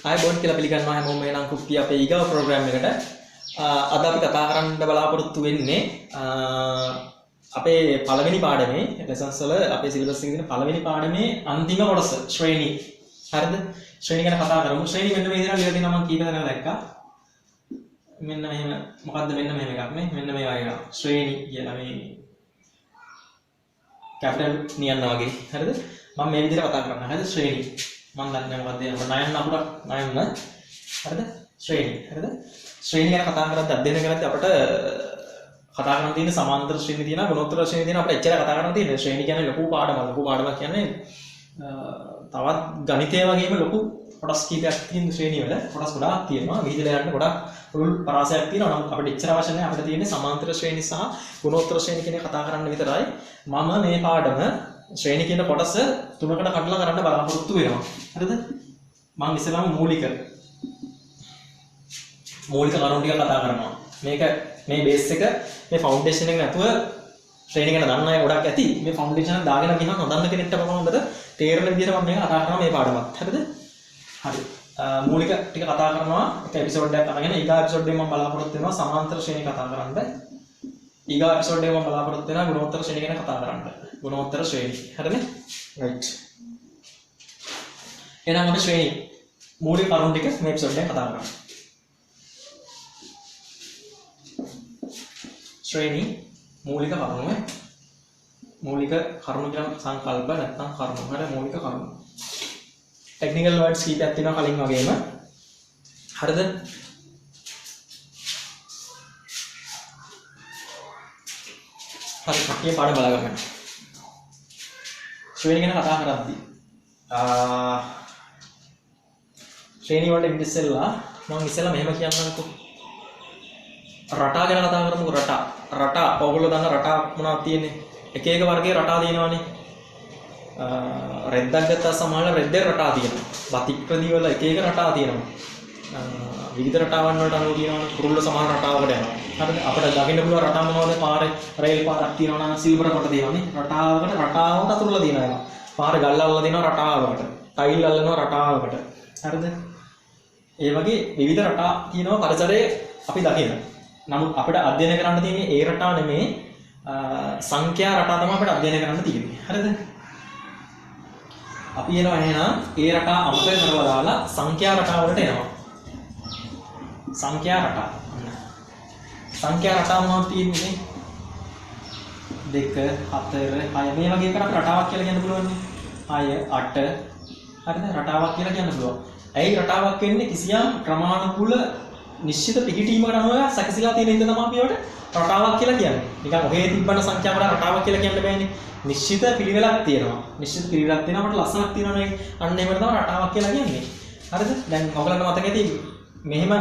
ආයි බොන් කියලා පිළිගන්නවා හැමෝම එනම් කුප්පි අපේ ඊගව ප්‍රෝග්‍රෑම් එකට. අද අපි කතා කරන්න බලාපොරොත්තු වෙන්නේ අපේ පළවෙනි පාඩමේ ලෙසන්ස් වල අපේ සිලබස් එකේ තියෙන පළවෙනි පාඩමේ අන්තිම කොටස ශ්‍රේණි. හරිද? ශ්‍රේණි ගැන කතා කරමු. ශ්‍රේණි මෙන්න මේ විදිහට ලියලා තියෙනවා මම කීප දෙනෙක් දැක්කා. මෙන්න මෙහෙම මොකද්ද මෙන්න මෙහෙම එකක් නේ. මෙන්න මේ වගේ ශ්‍රේණි කියලා මේ කැපිටල් නියන්න වගේ. හරිද? මම මේ විදිහට කතා කරනවා. හරිද? ශ්‍රේණි. මම දන්නේ මොකක්ද නයන් නම්බරක් නයන්න. හරිද? ශ්‍රේණි. හරිද? ශ්‍රේණි ගැන කතා කරද්දී අධ්‍යයනය කරද්දී අපිට කතා කරන්න තියෙන සමාන්තර ශ්‍රේණි තියෙනවා ගුණෝත්තර ශ්‍රේණි තියෙනවා අපිට එච්චර කතා කරන්න තියෙන්නේ ශ්‍රේණි කියන්නේ ලොකු පාඩමක්. ලොකු පාඩමක් කියන්නේ තවත් ගණිතය වගේම ලොකු කොටස් කීපයක් තියෙන ශ්‍රේණිය වල කොටස් ගොඩාක් තියෙනවා. විහිදලා යන්න ගොඩාක් පුළුල් පරාසයක් තියෙනවා. නමුත් අපිට එච්චර අවශ්‍ය නැහැ. අපිට තියෙන්නේ සමාන්තර ශ්‍රේණි සහ ගුණෝත්තර ශ්‍රේණි කියන කතා කරන්න විතරයි. මම මේ පාඩම ශ්‍රේණි කියන කොටස තුනකට කඩලා කරන්න බලාපොරොත්තු වෙනවා. හරිද? මම ඉස්සෙල්ලාම මූලික කරුණු ටික කතා කරනවා. මේක මේ බේස් එක මේ ෆවුන්ඩේෂන් එක නැතුව ශ්‍රේණි ගැන දන්න අය ගොඩක් ඇති. මේ ෆවුන්ඩේෂන් එක දාගෙන ගියහම නොදන්න කෙනෙක්ට කොහොමද තේරෙන විදිහට මම මේක කතා කරනවා මේ පාඩමත්. හරිද? හරි. මූලික ටික කතා කරනවා. එක එපිසෝඩ් එකක් අරගෙන ඊගා එපිසෝඩ් එකේ මම බලාපොරොත්තු වෙනවා සමාන්තර ශ්‍රේණි කතා කරන්න. ඊගා එපිසෝඩ් එකේ මම බලාපොරොත්තු වෙනවා ගුණෝත්තර ශ්‍රේණි ගැන කතා කරන්න. ගුණෝත්තර ශ්‍රේණි. හරිද? රයිට්. එහෙනම් අපි ශ්‍රේණි මූලික කරුණු ටික මේ එපිසෝඩ් එකේ කතා කරමු. ශ්‍රේණි මූලික කරුණු කියන සංකල්ප නැත්නම් කරුණු. හරිද? මූලික කරුණු. ටෙක්නිකල් වර්ඩ්ස් කීපයක් තියෙනවා කලින් වගේම. හරිද? හරි කටිය පාඩම බලාගන්න. ශ්‍රේණි ගැන කතා කරද්දී ශ්‍රේණි වලට ඉස්සෙල්ලා මම මෙහෙම කියන්නම්කෝ. රටා ගැන කතා කරමුකෝ. රටා ඔයගොල්ලෝ දන්න රටා මොනවද තියෙන්නේ? එක එක වර්ගයේ රටා තියෙනවානේ. රෙද්දක් ගත්තා සමහරවල් රෙද්දේ රටා තියෙනවා. බතික්‍රදී වල එක එක රටා තියෙනවා. විවිධ රටාවන් වලට අනුව තියෙනවානේ. කුරුල්ල සමහර රටාවකට යනවා. හරිද? අපිට දකින්න පුළුවන් රටා මොනවද? පාරේ රේල් පාරක් තියෙනවා නම් සිල්වර කොට තියෙනවානේ. රටාවට අතුරුලා තියෙනවා ඒවා. පාරේ ගල් අල්ලලා දෙනවා රටාවකට. ටයිල් අල්ලනවා රටාවකට. හරිද? ඒ වගේ විවිධ රටා තියෙනවා පරිසරයේ අපි දකිනවා. නමුත් අපිට අධ්‍යයනය කරන්න තියෙන්නේ ඒ රටා නෙමෙයි සංඛ්‍යා රටා තමයි අපිට අධ්‍යයනය කරන්න තියෙන්නේ. හරිද? අපි එනවා එහෙනම් ඒ රටා අමතක කරලා දාලා සංඛ්‍යා රටා වලට එනවා. සංඛ්‍යා රටා මොනවද තියෙන්නේ? 2 4 6 මේ වගේ එකට රටාවක් කියලා කියන්න පුළුවන් නේ. 6 8 හරිද? රටාවක් කියලා කියන්න පුළුවන්. ඇයි රටාවක් වෙන්නේ? කිසියම් ක්‍රමානුකූල නිශ්චිත පිහිටීමකට අනුව සැකසීලා තියෙන ඉඳ තමයි අපි ඒවට රටාවක් කියලා කියන්නේ. නිකන් ඔහේ තිබ්බන සංඛ්‍යාවට රටාවක් කියලා කියන්න බෑනේ. නිශ්චිත පිළිවෙලක් තියෙනවා. නිශ්චිත පිළිවෙලක් තියෙනවා මට ලස්සනක් තියෙනවා නේ. අන්න ඒකට තමයි රටාවක් කියලා කියන්නේ. හරිද? දැන් ඔයගලන්ට මතක ඇති මෙහෙම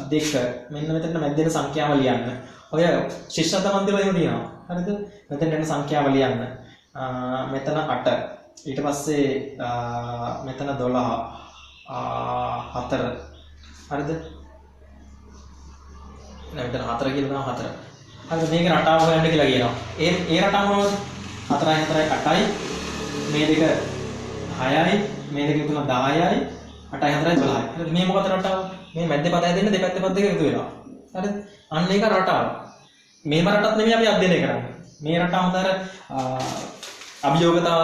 2 මෙන්න මෙතන මැද්දේ සංඛ්‍යාව ලියන්න. ඔය ශිෂ්‍යත්ව මන්දිරවල එහෙම තියෙනවා. හරිද? මෙතන යන සංඛ්‍යාව ලියන්න. මෙතන 8. ඊට පස්සේ මෙතන 12 4. හරිද? මෙතන 4 කියලා තමයි 4. හරිද? මේක රටාව හොයන්න කියලා කියනවා. ඒ රටාව මොනවද? 4යි 4යි 8යි. මේ දෙක 6යි. මේ දෙක තුන 10යි. 8යි 4යි 12යි. හරිද? මේ මොකද රටාව? මේ මැද්දේ පද හැදෙන්න දෙපැත්තේ පද දෙක එකතු වෙනවා. හරිද? අන්න ඒක රටාව. මේම රටත් නෙමෙයි අපි අධ්‍යයනය කරන්නේ. මේ රටාව හොඳ අර අභියෝගතා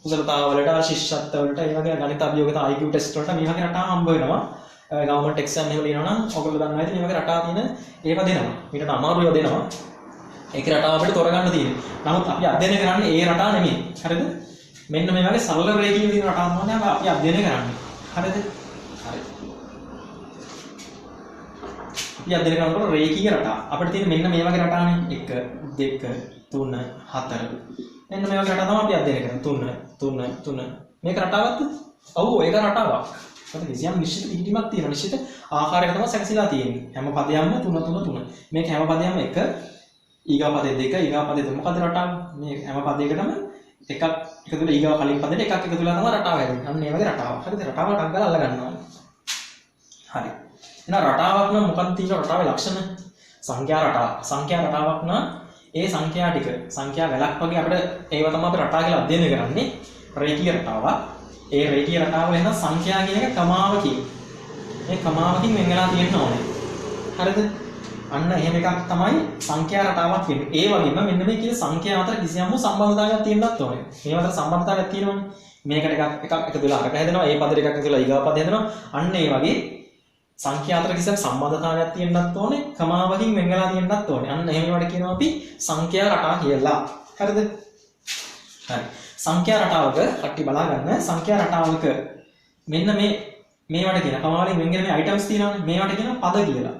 කුසලතාව වලට ශිෂ්‍යත්ව වලට ඒ වගේ ගණිත අභියෝගතා IQ ටෙස්ට් වලට මේ වගේ රටා හම්බ වෙනවා. ගවර්න්මන්ට් එක්සෑම් එහෙම ලියනවා නම් ඔයගොල්ලෝ දන්නවා ඉතින් මේ වගේ රටා තියෙන ඒවා දෙනවා. ඊට අමාරුව දෙනවා. ඒක රටාව අපිට තෝරගන්න තියෙන්නේ. නමුත් අපි අධ්‍යයනය කරන්නේ ඒ රටා නෙමෙයි. හරිද? මෙන්න මේ වගේ සරල රේඛීය තියෙන රටා තමයි අපි අධ්‍යයනය කරන්නේ. හරිද? හරි. අපි අධ්‍යයනය කරනකොට රේඛීය රටා. අපිට තියෙන මෙන්න මේ වගේ රටානේ 1 2 3 4. මෙන්න මේ වගේ රටා තමයි අපි අධ්‍යයනය කරන්නේ. 3 3 3. මේක රටාවක්ද? ඔව් ඒක රටාවක්. හරිද? කිසියම් නිශ්චිත පිහිටීමක් තියෙනවා. නිශ්චිත ආකාරයක තමයි සැකසීලා තියෙන්නේ. හැම පදයක්ම 3 3 3. මේක හැම පදයක්ම 1 ඊගා පදේ 2 ඊගා පදේ 3. මොකද රටාව? මේ හැම පදයකටම එකක් එකතු වෙලා ඊගා කලින් පදේට එකක් එකතු වෙලා තමයි රටාව හැදෙන්නේ. අන්න ඒ වගේ රටාවක්. හරිද? රටාව ටක් ගාලා අල්ල ගන්නවා. හරි. එහෙනම් රටාවක් නම් මොකක්ද තියෙන රටාවේ ලක්ෂණ? සංඛ්‍යා රටාව. සංඛ්‍යා රටාවක් නම් ඒ සංඛ්‍යා ටික සංඛ්‍යා වැලක් වගේ අපිට ඒව තමයි අපි රටා කියලා අධ්‍යයනය කරන්නේ. රේඛීය රටාවක්. ඒ රේඛීය රටාව වෙන සංඛ්‍යා කියන එක කමාවකින්. මේ කමාවකින් වෙන් වෙලා තියෙන්න ඕනේ. හරිද? අන්න එහෙම එකක් තමයි සංඛ්‍යා රටාවක් වෙන්නේ. ඒ වගේම මෙන්න මේ කියන සංඛ්‍යා අතර කිසියම් සම්බන්ධතාවයක් තියෙන්නත් ඕනේ. මේ අතර සම්බන්ධතාවයක් තියෙනවනේ. මේකට එකක් එකතු වෙලා අරක හැදෙනවා. ඒ පද දෙකක් එකතු වෙලා ඊගාව පද හැදෙනවා. අන්න ඒ වගේ සංඛ්‍යා අතර කිසියම් සම්බන්ධතාවයක් තියෙන්නත් ඕනේ. කමාවකින් වෙන් වෙලා තියෙන්නත් ඕනේ. අන්න එහෙම ඒවට කියනවා අපි සංඛ්‍යා රටා කියලා. හරිද? හරි. සංඛ්‍යා රටාවක කට්ටි බලා ගන්න. සංඛ්‍යා රටාවක මෙන්න මේවට කියන කමාවලින් වෙන් වෙන මේ අයිටම්ස් තියෙනවානේ. මේවට කියන පද කියලා.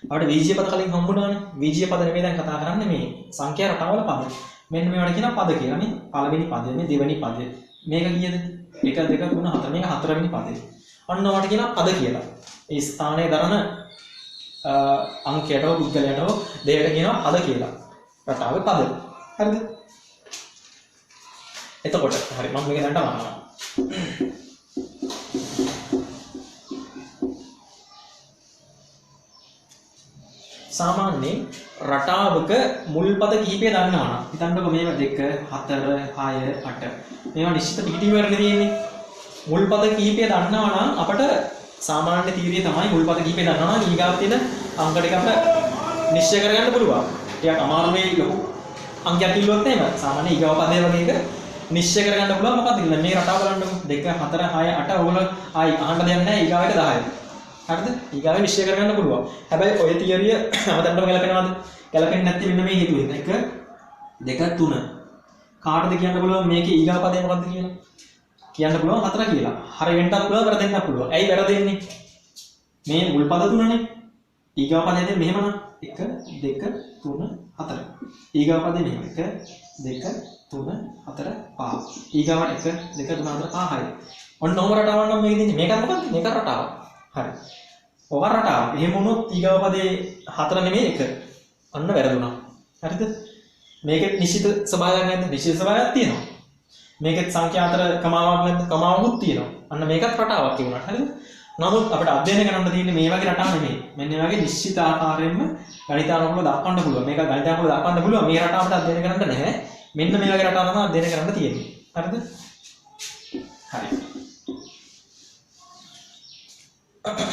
අපිට වීජීය පද කලින් හම්බුණානේ. වීජීය පද නෙමෙයි දැන් කතා කරන්නේ මේ සංඛ්‍යා රටාවල පද. මෙන්න මේවට කියන පද කියලා නේ. පළවෙනි පදය, මේ දෙවෙනි පදය. මේක කීයද? 1 2 3 4. මේක හතරවෙනි පදය. අන්න ඔයාලට කියන පද කියලා. ඒ ස්ථානයේ දරන අංකයට හෝ පුද්ගලයාට හෝ දෙයට කියනවා පද කියලා. රටාවේ පද. හරිද? එතකොට හරි මම මේක දැන් අහනවා. සාමාන්‍යයෙන් රටාවක මුල් පද කිහිපය දන්නවා නම් හිතන්නකො මේවා 2 4 6 8 මේවා නිශ්චිත පිටි විවරණේ තියෙන්නේ. මුල් පද කිහිපය දන්නවා නම් අපට සාමාන්‍ය තීරිය තමයි මුල් පද කිහිපය දන්නවා නම් ඊගාව තියෙන අංක ටික අපිට නිශ්චය කරගන්න පුළුවන්. ටිකක් අමාරු මේ ලොකු අංකයක් කිව්වොත් එහෙම සාමාන්‍ය ඊගාව පදේ වගේ එක නිශ්චය කරගන්න පුළුවන්. මොකක්ද කියලා මේ රටාව බලන්නකො 2 4 6 8 ඕගොල්ලෝ ආයි අහන්න දෙයක් නැහැ. ඊගාව එක 10යි. හරිද? ඊගාව නිශ්චය කරගන්න පුළුවන්. හැබැයි ඔය තියරිය හැමතැනම ගැලපෙනවද? ගැලපෙන්නේ නැති මෙන්න මේ හේතුවෙන්. 1 2 3 කාටද කියන්න පුළුවන් මේකේ ඊගාව පදේ මොකක්ද කියලා? කියන්න පුළුවන් 4 කියලා. හරි වෙන්නත් පුළුවන් වැරදෙන්නත් පුළුවන්. ඇයි වැරදෙන්නේ? මේ මුල් පද තුනනේ. ඊගාව පදේ දෙන්නේ මෙහෙම නම් 1 2 3 4. ඊගාව පදේ මෙහෙම 1 2 3 4 5. ඊගාවට 1 2 3 4 5යි. ඔන්න ඔම රටාවක් නම් මේක දෙන්නේ. මේකත් මොකක්ද? මේක රටාවක්. හරි. ඔක රටාව. එහෙම වුණොත් ඊගාව පදේ 4 නෙමෙයි 1. අන්න වැරදුනා. හරිද? මේකෙත් නිශ්චිත ස්වභාවයක් නැද්ද? නිශ්චිත ස්වභාවයක් තියෙනවා. මේකෙත් සංඛ්‍යා අතර කමාවක් නැද්ද? කමාවකුත් තියෙනවා. අන්න මේකත් රටාවක් කියුණා. හරිද? නමුත් අපිට අධ්‍යයනය කරන්න තියෙන්නේ මේ වගේ රටාවක් නෙමෙයි. මෙන්න මේ වගේ නිශ්චිත ආකාරයෙන්ම ගණිතානුකූලව දක්වන්න පුළුවන්. මේක ගණිතානුකූලව දක්වන්න පුළුවන්. මේ රටාවට අධ්‍යයනය කරන්න නැහැ. මෙන්න මේ වගේ රටාවක් තමයි අධ්‍යයනය කරන්න තියෙන්නේ. හරිද? හරි. හරිද?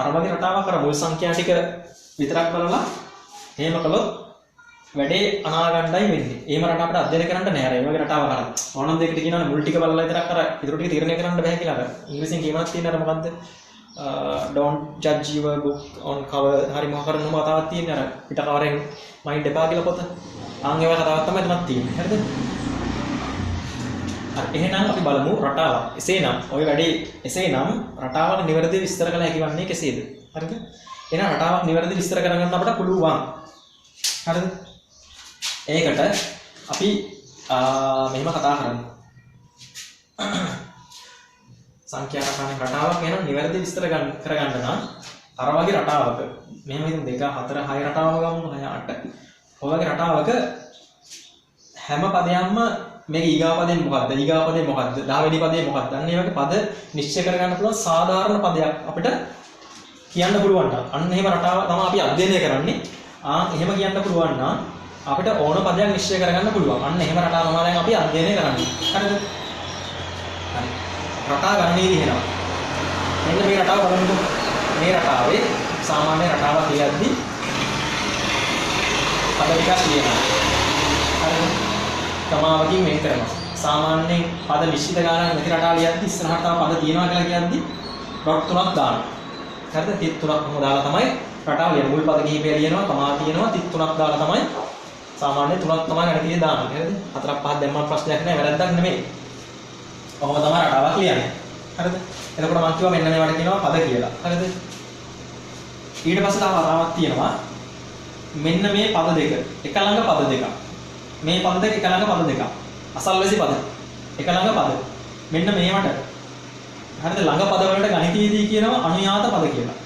අර වගේ රටාවක් අර මුල් සංඛ්‍යා ටික විතරක් බලලා එහෙම කළොත් වැඩේ අනාගණ්ඩයි වෙන්නේ. එහෙම රට අපිට අධ්‍යයනය කරන්න නෑ. ඒ වගේ රටාවක් අර ඕනම දෙයකට කියනවනේ මුල් ටික බලලා විතරක් අර ඉතුරු ටික තීරණය කරන්න බෑ කියලා. අර ඉංග්‍රීසියෙන් කියමනක් තියෙන අර මොකද්ද? don't judge your book on cover. හරි මොකක් හරි නම කතාවක් තියෙන අර පිට කවරෙන් මයින්ඩ් එපා කියලා පොත. ආන් ඒ වගේ කතාවක් තමයි එතනක් තියෙන්නේ. හරිද? හරි එහෙනම් අපි බලමු රටාවක්. එසේනම් ඔය වැඩේ එසේනම් රටාවක් නිවැරදිව විස්තර කළ හැකි වන්නේ කෙසේද? හරිද? එහෙනම් රටාවක් නිවැරදිව විස්තර කරගන්න අපට පුළුවන්. හරිද? ඒකට අපි මෙහෙම කතා කරමු. සංඛ්‍යා රටාවක් එහෙනම් නිවැරදිව විස්තර කරගන්න නම් අර වගේ රටාවක මෙහෙම හිතමු 2 4 6 රටාවක ගමු 6 8. ඔය වගේ රටාවක හැම පදයක්ම මේක ඊගාව පදේ මොකක්ද? ඊගාව පදේ මොකක්ද? 10 වෙනි පදේ මොකක්ද? අන්න ඒ වගේ පද නිශ්චය කරගන්න පුළුවන් සාධාරණ පදයක් අපිට කියන්න පුළුවන් නම් අන්න එහෙම රටාව තමයි අපි අධ්‍යයනය කරන්නේ. එහෙම කියන්න පුළුවන් නම් අපිට ඕන පදයක් නිශ්චය කරගන්න පුළුවන්. අන්න එහෙම රටාව තමයි දැන් අපි අධ්‍යයනය කරන්නේ. හරිද? හරි. රටා ගණනයේ දිහනවා. මෙන්න මේ රටාව බලන්නකො. මේ රටාවේ සාමාන්‍ය රටාවක් කියද්දි පද ටිකක් කියනවා. හරිද? කමාවකින් වෙන් කරනවා. සාමාන්‍යයෙන් පද නිශ්චිත ගානක් නැති රටාව ලියද්දි ඉස්සරහට තව පද තියෙනවා කියලා කියද්දි ඩොට් තුනක් දානවා. හරිද? තිත් තුනක්ම දාලා තමයි රටාව ලියන්නේ. මුල් පද කිහිපය ලියනවා, කමා තියෙනවා, තිත් තුනක් දාලා තමයි සාමාන්‍ය තුනක් තමයි ගණිතයේ දාන්නේ. හරිද? හතරක් පහක් දැම්මම ප්‍රශ්නයක් නැහැ, වැරද්දක් නෙමෙයි. ඔහොම තමයි රටාවක් ලියන්නේ. හරිද? එතකොට මම කිව්වා මෙන්න මේවට කියනවා පද කියලා. හරිද? ඊට පස්සේ තව රටාවක් තියෙනවා. මෙන්න මේ පද දෙක. එක ළඟ පද දෙකක්. මේ පද දෙක එක ළඟ පද දෙකක්. අසල්වැසි පද. එක ළඟ පද. මෙන්න මේවට. හරිද? ළඟ පද වලට ගණිතයේදී කියනවා අනුයාත පද කියලා.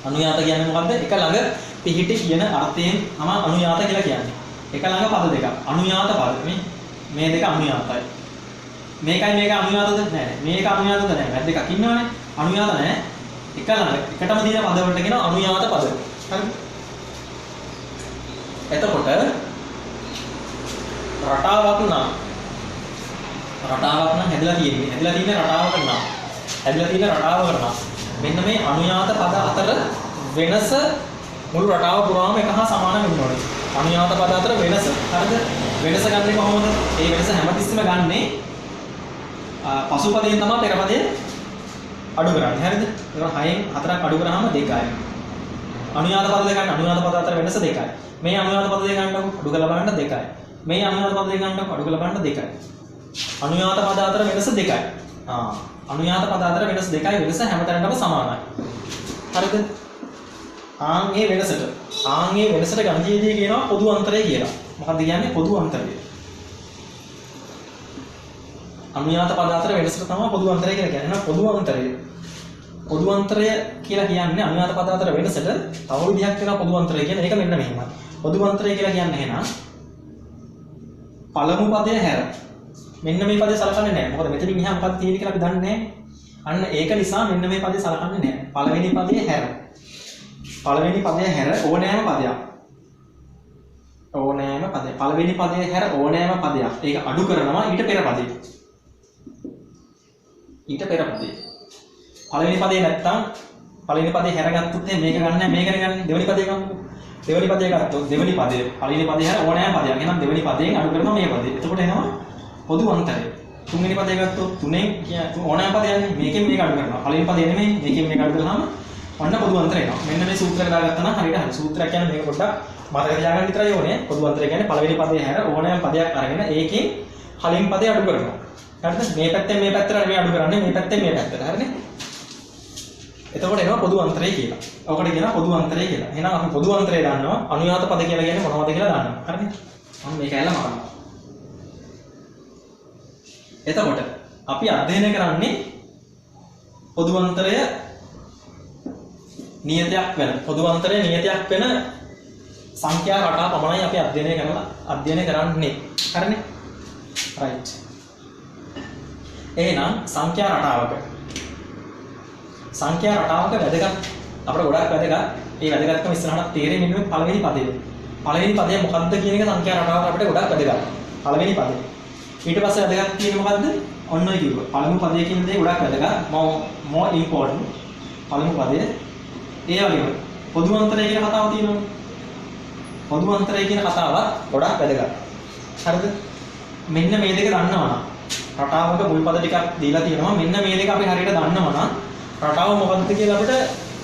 අනුයාත කියන්නේ මොකද්ද? එක ළඟ පිහිටි කියන අර්ථයෙන් තමයි අනුයාත කියලා කියන්නේ. එක ළඟ පද දෙකක්. අනුයාත පද. මේ දෙක අනුයාතයි. මේකයි මේක අනුයාතද? නෑ. මේක අනුයාතද නෑ. වැරදි දෙකක් ඉන්නවනේ. අනුයාත නෑ. එක ළඟ එකටම තියෙන පද වලට කියනවා අනුයාත පද. හරිද? එතකොට රටාවක් නම් හැදලා තියෙන්නේ. හැදලා තියෙන රටාවක නම්. හැදලා තියෙන රටාවක නම් මෙන්න මේ අනුයාත පද අතර වෙනස මුළු රටාව පුරාම එක හා සමාන වෙන්න ඕනේ. අනුයාත පද අතර වෙනස. හරිද? වෙනස ගන්නේ කොහොමද? ඒ වෙනස හැමතිස්සෙම ගන්නේ පසුපදයෙන් තමයි පෙරපදයේ අඩු කරන්නේ. හරිද? ඒක 6න් 4ක් අඩු කරාම 2යි. අනුයාත පද දෙක ගන්න අනුයාත පද අතර වෙනස 2යි. මේ අනුයාත පද දෙක ගන්නකො අඩු කරලා බලන්න 2යි. මේ අනුයාත පද දෙක ගන්නකො අඩු කරලා බලන්න 2යි. අනුයාත පද අතර වෙනස 2යි. අනුයාත පද අතර වෙනස් 2යි. වෙනස හැමතැනටම සමානයි. හරිද? ආන්ගේ වෙනසට ගණිතයේදී කියනවා පොදු අන්තරය කියලා. මොකක්ද කියන්නේ පොදු අන්තරය? අනුයාත පද අතර වෙනසට තමයි පොදු අන්තරය කියලා කියන්නේ. එහෙනම් පොදු අන්තරය කියලා කියන්නේ අනුයාත පද අතර වෙනසට තව විදිහක් වෙනවා පොදු අන්තරය කියන එක මෙන්න මෙහෙමයි. පොදු අන්තරය කියලා කියන්නේ එහෙනම් පළමු පදය හැර මෙන්න මේ පදේ සලකන්නේ නැහැ. මොකද මෙතනින් එහා මොකක්ද තියෙන්නේ කියලා අපි දන්නේ නැහැ. අන්න ඒක නිසා මෙන්න මේ පදේ සලකන්නේ නැහැ. පළවෙනි පදයේ හැර ඕනෑම පදයක්. පළවෙනි පදයේ හැර ඕනෑම පදයක්. ඒක අඩු කරනවා ඊට පෙර පදේ. පළවෙනි පදේ නැත්තම් පළවෙනි පදේ හැරගත්තොත් මේක ගන්න මේකනේ ගන්න. දෙවෙනි පදේ ගන්නකො. දෙවෙනි පදේ ගත්තොත් දෙවෙනි පදේ පළවෙනි පදේ හැර ඕනෑම පදයක්. එහෙනම් දෙවෙනි පදයෙන් අඩු කරනවා මේ පදේ. එතකොට එනවා පොදු අන්තරය. තුන්වෙනි පදේ ගත්තොත් තුනෙන් ඕනෑම පදයන්නේ මේකෙන් මේක අඩු කරනවා. පළවෙනි පදේ නෙමෙයි මේකෙන් මේක අඩු කරාම ඔන්න පොදු අන්තරය එනවා. මෙන්න මේ සූත්‍රය දාගත්තා නම් හරියට හරි. සූත්‍රයක් කියන්නේ මේක පොඩ්ඩක් මතක තියාගන්න විතරයි ඕනේ. පොදු අන්තරය කියන්නේ පළවෙනි පදේ හැර ඕනෑම පදයක් අරගෙන ඒකෙන් කලින් පදේ අඩු කරනවා. හරිද? මේ පැත්තෙන් මේ පැත්තට නෙමෙයි අඩු කරන්නේ මේ පැත්තෙන් මේ පැත්තට. හරිනේ? එතකොට එනවා පොදු අන්තරය කියලා. ඔකට කියනවා පොදු අන්තරය කියලා. එහෙනම් අපි පොදු අන්තරය දන්නවා. අනුයාත පද කියලා කියන්නේ මොනවද කියලා දන්නවා. හරිනේ? මම මේක ඇල්ල මරනවා. එතකොට අපි අධ්‍යයනය කරන්නේ පොදු අන්තරය නියතයක් වෙන සංඛ්‍යා රටා පමණයි අපි අධ්‍යයනය කරන්නේ. හරිනේ? right. එහෙනම් සංඛ්‍යා රටාවක වැදගත් අපිට ගොඩක් වැදගත්. ඒ වැදගත්කම ඉස්සරහට තේරෙන්නේ මෙන්න පළවෙනි පදේ. පළවෙනි පදය මොකක්ද කියන එක සංඛ්‍යා රටාවක අපිට ගොඩක් වැදගත්. පළවෙනි පදේ. ඊට පස්සේ වැදගත් කියන්නේ මොකද්ද? ඔන්න ඔය කිව්වා. පළමු පදය කියන දේ ගොඩක් වැදගත්. more important. පළමු පදය. ඒ වගේම පොදු අන්තරය කියන කතාව තියෙනවනේ. පොදු අන්තරය කියන කතාවත් ගොඩක් වැදගත්. හරිද? මෙන්න මේ දෙක දන්නවා නම් රටාවක මුල් පද ටිකක් දීලා තියෙනවා. මෙන්න මේ දෙක අපි හරියට දන්නවා නම් රටාව මොකක්ද කියලා අපිට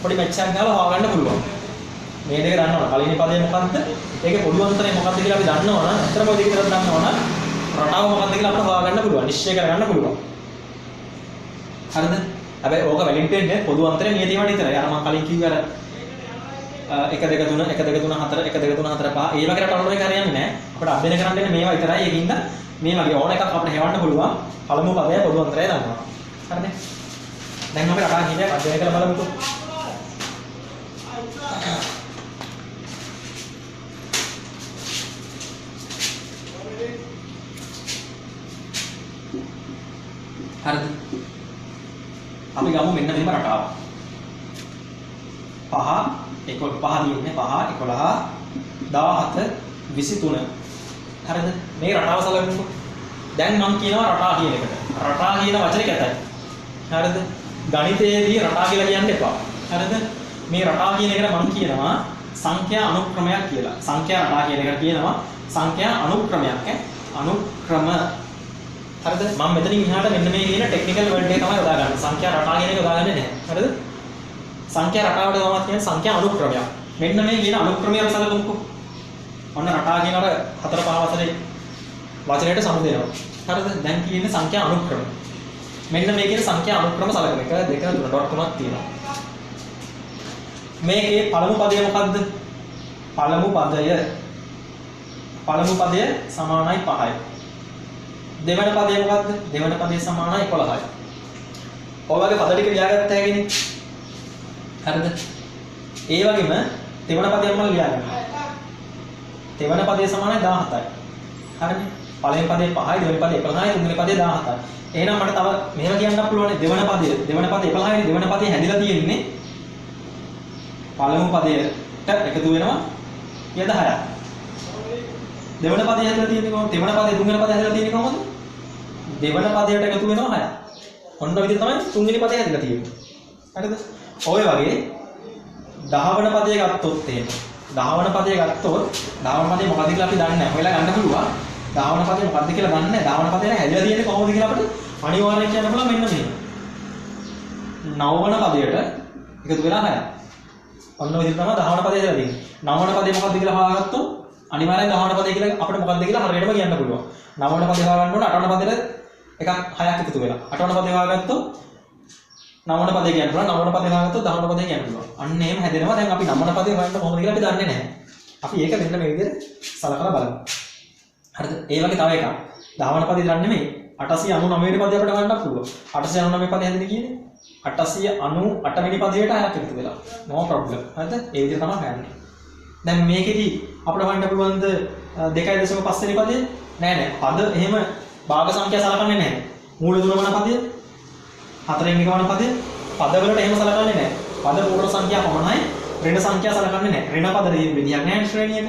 පොඩි මැච් එකක් ගාලා හොයාගන්න පුළුවන්. මේ දෙක දන්නවා. පළවෙනි පදේ මොකක්ද? ඒකේ පොදු අන්තරය මොකක්ද කියලා අපි දන්නවා නම් අතරම ඔය දෙක විතර දන්නවා නම් රටාව මොකක්ද කියලා අපිට හොයාගන්න පුළුවන්. නිශ්චය කරගන්න පුළුවන්. හරිද? හැබැයි ඕක වැලිඩ් වෙන්නේ පොදු අන්තරය නියතියට විතරයි. අර මම කලින් කිව්ව අර 1 2 3 1 2 3 4 1 2 3 4 5 ඒ වගේ රටවල් වලින් හරියන්නේ නැහැ. අපිට අධ්‍යයනය කරන්න දෙන්නේ මේවා විතරයි. ඒකින්ද මේ වගේ ඕන එකක් අපිට හෙවන්න පුළුවන්. පළමු පදය පොදු අන්තරය දන්නවා. හරිද? දැන් අපි රටා කීයක් අධ්‍යයනය කරලා බලමුකෝ. හරිද? අපි ගමු මෙන්න මෙහෙම රටාවක්. 5 11 5 තියෙන්නේ 5 11 17 23. හරිද? මේ රටාව සලකන්නකෝ. දැන් මම කියනවා රටා කියන එකට. රටා කියන වචනේ කැතයි. හරිද? ගණිතයේදී රටා කියලා කියන්න එපා. හරිද? මේ රටා කියන එකට මම කියනවා සංඛ්‍යා අනුක්‍රමයක් කියලා. සංඛ්‍යා රටා කියන එකට කියනවා සංඛ්‍යා අනුක්‍රමයක්. අනුක්‍රම. හරිද? මම මෙතනින් එහාට මෙන්න මේ කියන ටෙක්නිකල් වර්ඩ් එක තමයි යොදාගන්නේ. සංඛ්‍යා රටා කියන එක යොදාගන්නේ නැහැ. හරිද? සංඛ්‍යා රටාවට තමයි කියන්නේ සංඛ්‍යා අනුක්‍රමයක්. මෙන්න මේ කියන අනුක්‍රමය අපි සලකමුකෝ. ඔන්න රටා කියන අර 4 5 වචනයට සමුදේනවා. හරිද? දැන් කියන්නේ සංඛ්‍යා අනුක්‍රම. මෙන්න මේ කියන සංඛ්‍යා අනුක්‍රම සලකන එක 2 3 ඩොට් 3ක් තියෙනවා. මේකේ පළමු පදය මොකද්ද? පළමු පදය සමානයි 5යි. දෙවන පදය මොකද්ද? දෙවන පදය සමානයි 11යි. ඔය වගේ පද ටික ලියාගත්ත හැකිනේ. හරිද? ඒ වගේම දෙවන පදය මම ලියාගන්න. දෙවන පදය සමානයි 17යි. හරිනේ? පළවෙනි පදේ 5යි, දෙවෙනි පදේ 11යි, තුන්වෙනි පදේ 17යි. එහෙනම් මට තව මෙහෙම කියන්න පුළුවන් දෙවන පදේ 11යි, දෙවන පදේ හැදිලා තියෙන්නේ පළමු පදයට එකතු වෙනවා 10ක්. දෙවන පදේ හැදලා තියෙන්නේ කොහොමද? දෙවන පදේ තුන්වෙනි පදේ හැදලා තියෙන්නේ කොහොමද? දෙවන පදයට එකතු වෙනවා 6ක්. ඔන්න ඔය විදිහට තමයි තුන්වෙනි පදේ හැදලා තියෙන්නේ. හරිද? ඔය වගේ 10 වන පදේ ගත්තොත් එහෙම 10 වන පදේ ගත්තොත් 10 වන පදේ මොකක්ද කියලා අපි දන්නේ නැහැ. ඔයලා ගන්න පුළුවන්. 10 වන පදේ මොකක්ද කියලා දන්නේ නැහැ. 10 වන පදේ හැදලා තියෙන්නේ කොහොමද කියලා අපිට අනිවාර්යයෙන් කියන්න පුළුවන් මෙන්න මේක. 9 වන පදයට එකතු වෙලා 6ක්. ඔන්න ඔය විදිහට තමයි 10 වන පදේ හැදලා තියෙන්නේ. 9 වන පදේ මොකක්ද කියලා හොයාගත්තොත් අනිවාර්යෙන් 10 වන පදේ කියලා අපිට මොකක්ද කියලා හරියටම කියන්න පුළුවන්. 9 වන පදේ හොයාගන්න ඕන 8 වන පදේට එකක් 6ක් එකතු වෙලා. 8 වන පදේ හොයාගත්තොත් 9 වන පදේ කියන්න පුළුවන්. 9 වන පදේ හොයාගත්තොත් 10 වන පදේ කියන්න පුළුවන්. අන්න එහෙම හැදෙනවා. දැන් අපි 9 වන පදේ හොයන්න කොහොමද කියලා අපි දන්නේ නැහැ. අපි ඒක මෙන්න මේ විදිහට සලකලා බලමු. හරිද? ඒ වගේ තව එකක්. 10 වන පදේ දන්නේ නෙමෙයි. 899 වෙනි පදේ අපිට හොයන්නත් පුළුවන්. 899 පදේ හැදෙන්නේ කියන්නේ 898 වෙනි පදයට 6ක් එකතු වෙලා. no problem. හරිද? ඒ විදිහට තමයි හොයන්නේ. දැන් මේකෙදි අපිට හොයන්න පුළුවන්ද 2.5 වෙනි පදේ? නෑ නෑ. පද එහෙම භාග සංඛ්‍යා සලකන්නේ නැහැ. මූල තුන වන පදය, හතරෙන් එක වන පදය, පදවලට එහෙම සලකන්නේ නැහැ. පද පූර්ණ සංඛ්‍යා පමණයි, ඍණ සංඛ්‍යා සලකන්නේ නැහැ. ඍණ පද විදියක් නැහැ ශ්‍රේණියක.